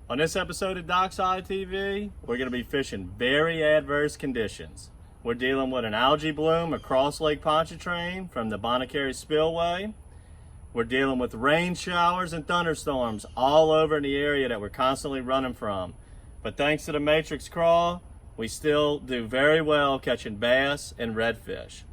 On this episode of Dockside TV, we're going to be fishing very adverse conditions. We're dealing with an algae bloom across Lake Pontchartrain from the Bonacary Spillway. We're dealing with rain showers and thunderstorms all over in the area that we're constantly running from. But thanks to the Matrix Crawl, we still do very well catching bass and redfish.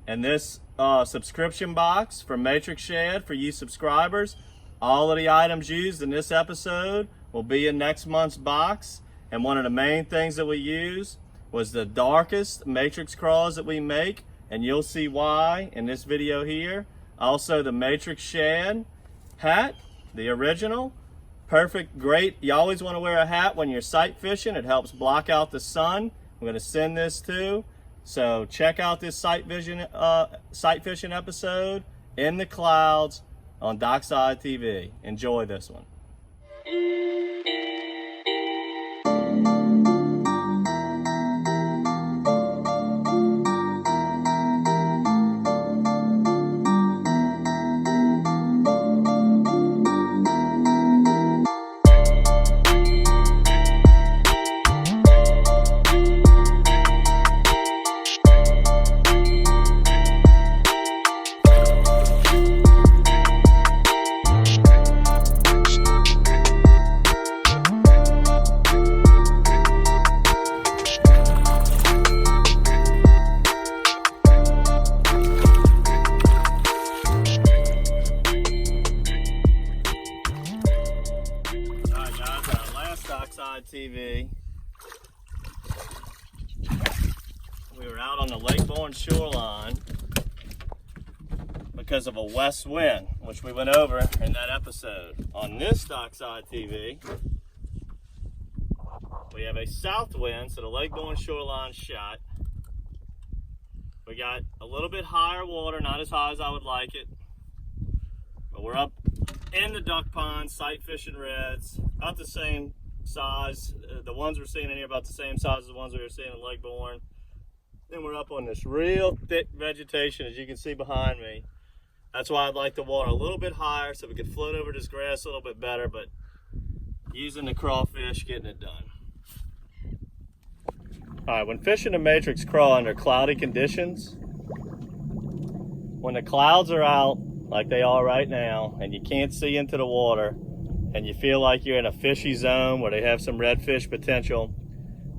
And this subscription box from Matrix Shad for you subscribers, all of the items used in this episode will be in next month's box. And one of the main things that we use was the darkest Matrix crawls that we make, and you'll see why in this video here. Also the Matrix Shad hat, the original, perfect, great. You always want to wear a hat when you're sight fishing. It helps block out the sun. I'm going to send this too. So check out this sight fishing episode in the clouds on Dockside TV. Enjoy this one. Dockside TV. We were out on the Lake-Borgne shoreline because of a west wind, which we went over in that episode. On this Dockside TV, we have a south wind, so the Lake-Borgne shoreline shot. We got a little bit higher water, not as high as I would like it, but we're up in the duck pond, sight fishing reds, about the same size. The ones we're seeing in here about the same size as the ones we were seeing in Lake-Borgne. Then we're up on this real thick vegetation, as you can see behind me. That's why I'd like the water a little bit higher so we could float over this grass a little bit better, but using the crawfish, getting it done. All right, when fishing a Matrix Crawl under cloudy conditions, when the clouds are out like they are right now and you can't see into the water, and you feel like you're in a fishy zone where they have some redfish potential,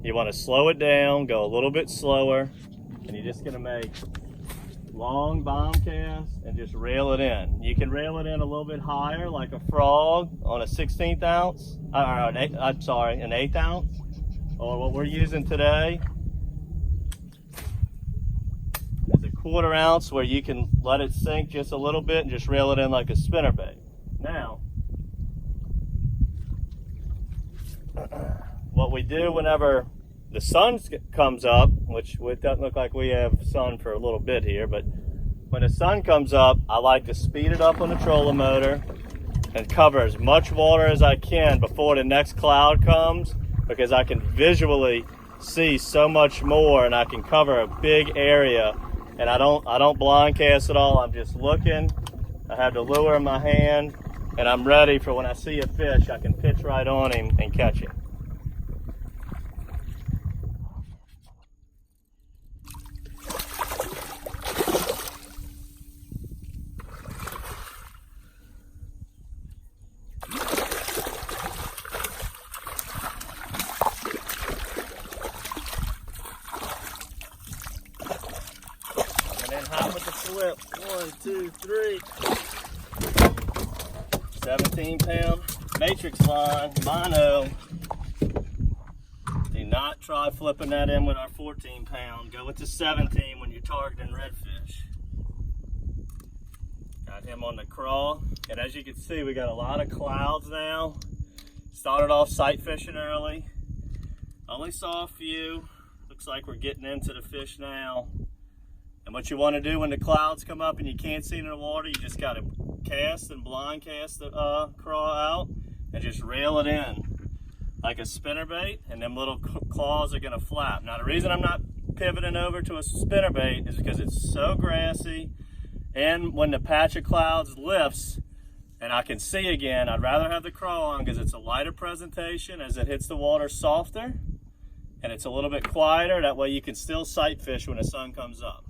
you want to slow it down, go a little bit slower, and you're just going to make long bomb casts and just reel it in. You can reel it in a little bit higher, like a frog on a 16th ounce, an 8th ounce, or what we're using today is a 1/4 ounce, where you can let it sink just a little bit and just reel it in like a spinnerbait. Now, what we do whenever the sun comes up, which it doesn't look like we have sun for a little bit here, but when the sun comes up, I like to speed it up on the trolling motor and cover as much water as I can before the next cloud comes, because I can visually see so much more and I can cover a big area, and I don't blind cast at all. I'm just looking. I have the lure in my hand, and I'm ready for when I see a fish, I can pitch right on him and catch him. Coming in hot with the flip. 1, 2, 3. 17-pound Matrix line, mono. Do not try flipping that in with our 14-pound. Go with the 17 when you're targeting redfish. Got him on the crawl, and as you can see, we got a lot of clouds now. Started off sight fishing early. Only saw a few. Looks like we're getting into the fish now. And what you want to do when the clouds come up and you can't see in the water, you just got to cast and blind cast the crawl out and just reel it in like a spinnerbait, and them little claws are going to flap. Now, the reason I'm not pivoting over to a spinnerbait is because it's so grassy, and when the patch of clouds lifts, And I can see again, I'd rather have the crawl on because it's a lighter presentation as it hits the water softer, and it's a little bit quieter. That way you can still sight fish when the sun comes up.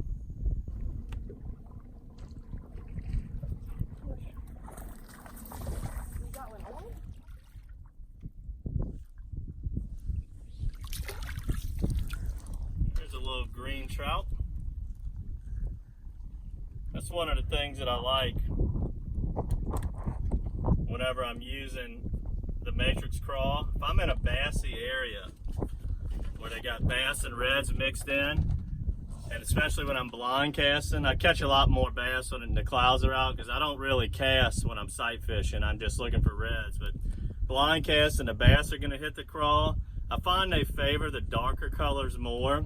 There's a little green trout. That's one of the things that I like whenever I'm using the matrix crawl. If I'm in a bassy area where they got bass and reds mixed in, and especially when I'm blind casting, I catch a lot more bass when the clouds are out because I don't really cast when I'm sight fishing. I'm just looking for reds. But blind casting, the bass are going to hit the crawl. I find they favor the darker colors more.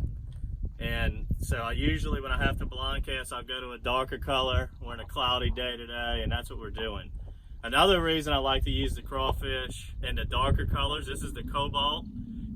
And so I usually, when I have to blind cast, I'll go to a darker color. We're in a cloudy day today, and that's what we're doing. Another reason I like to use the crawfish in the darker colors, this is the cobalt.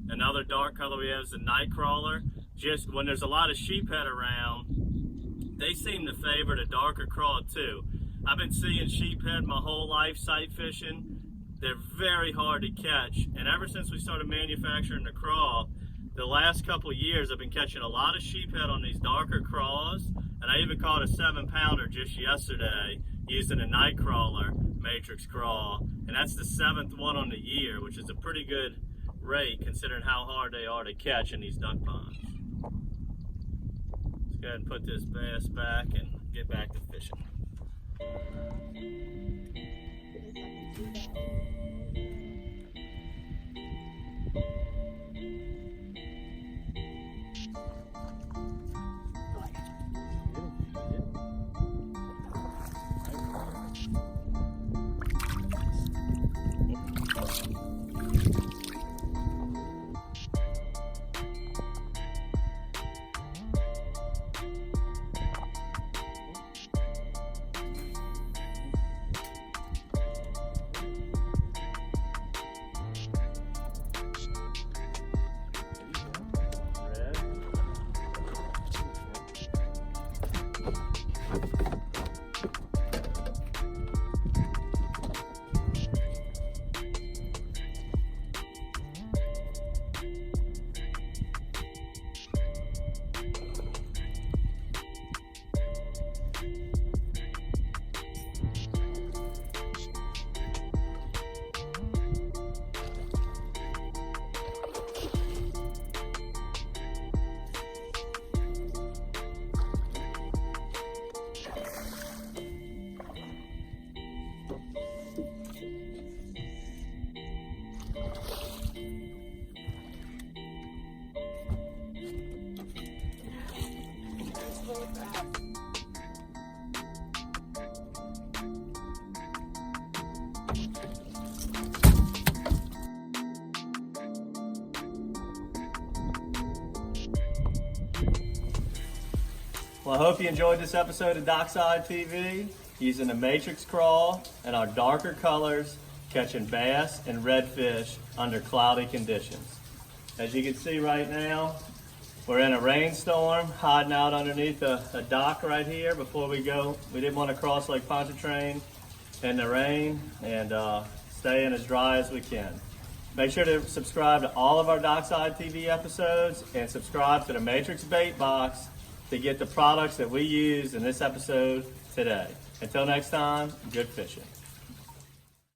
Another dark color we have is the night crawler. Just when there's a lot of sheephead around, they seem to favor the darker crawl too. I've been seeing sheephead my whole life sight fishing. They're very hard to catch, and ever since we started manufacturing the crawl, the last couple of years I've been catching a lot of sheephead on these darker crawls, and I even caught a 7-pounder just yesterday using a night crawler matrix crawl, and that's the 7th one on the year, which is a pretty good rate considering how hard they are to catch in these duck ponds. Let's go ahead and put this bass back and get back to fishing. Well, I hope you enjoyed this episode of Dockside TV, using the matrix crawl and our darker colors, catching bass and redfish under cloudy conditions. As you can see right now, we're in a rainstorm, hiding out underneath a dock right here before we go. We didn't want to cross Lake Pontchartrain in the rain, and staying as dry as we can. Make sure to subscribe to all of our Dockside TV episodes and subscribe to the Matrix Bait Box to get the products that we use in this episode today. Until next time, good fishing.